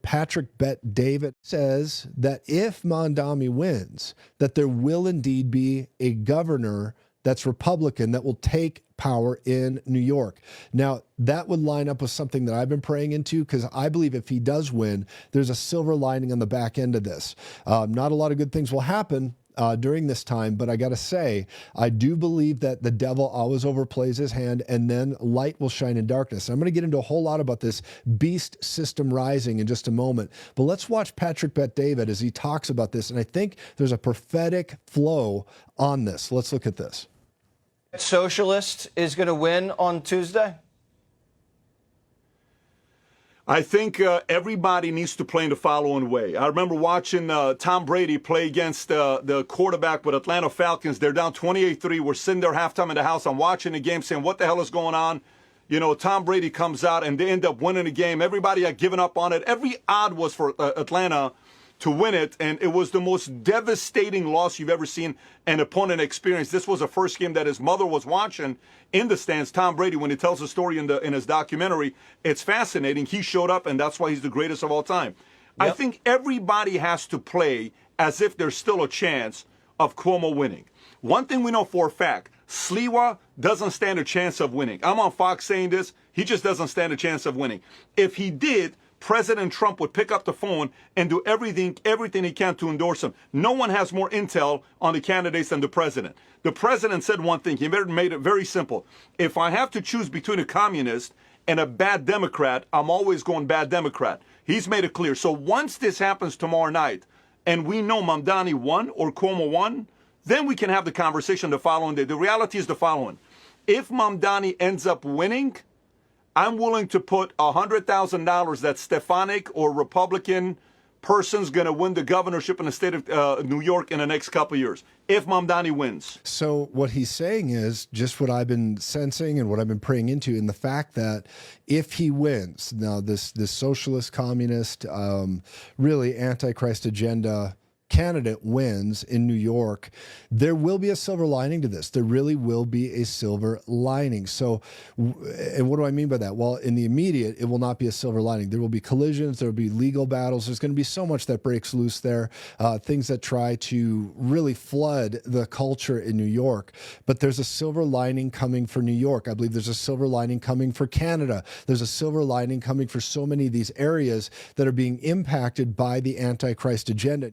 Patrick Bet David says that if Mamdani wins, that there will indeed be a governor that's Republican that will take power in New York. Now, that would line up with something that I've been praying into, because I believe if he does win, there's a silver lining on the back end of this. Not a lot of good things will happen during this time, but I got to say, I do believe that the devil always overplays his hand, and then light will shine in darkness. I'm going to get into a whole lot about this beast system rising in just a moment, but let's watch Patrick Bet David as he talks about this, and I think there's a prophetic flow on this. Let's look at this. Socialist is going to win on Tuesday? I think everybody needs to play in the following way. I remember watching Tom Brady play against the quarterback with Atlanta Falcons. They're down 28-3. We're sitting there halftime in the house. I'm watching the game saying, what the hell is going on? You know, Tom Brady comes out and they end up winning the game. Everybody had given up on it. Every odd was for Atlanta to win it, and it was the most devastating loss you've ever seen an opponent experience. This was the first game that his mother was watching in the stands. Tom Brady, when he tells the story in his documentary, it's fascinating. He showed up, and that's why he's the greatest of all time. Yep. I think everybody has to play as if there's still a chance of Cuomo winning. One thing we know for a fact, Sliwa doesn't stand a chance of winning. I'm on Fox saying this. He just doesn't stand a chance of winning. If he did, President Trump would pick up the phone and do everything he can to endorse him. No one has more intel on the candidates than the president. The president said one thing. He made it very simple. If I have to choose between a communist and a bad Democrat, I'm always going bad Democrat. He's made it clear. So once this happens tomorrow night, and we know Mamdani won or Cuomo won, then we can have the conversation the following day. The reality is the following. If Mamdani ends up winning, I'm willing to put $100,000 that Stefanik or Republican person's going to win the governorship in the state of New York in the next couple of years, if Mamdani wins. So what he's saying is just what I've been sensing and what I've been praying into, in the fact that if he wins, now this socialist, communist, really antichrist agenda candidate wins in New York, there will be a silver lining to this. There really will be a silver lining. So, and what do I mean by that? Well, in the immediate, it will not be a silver lining. There will be collisions. There will be legal battles. There's going to be so much that breaks loose there, things that try to really flood the culture in New York. But there's a silver lining coming for New York. I believe there's a silver lining coming for Canada. There's a silver lining coming for so many of these areas that are being impacted by the Antichrist agenda.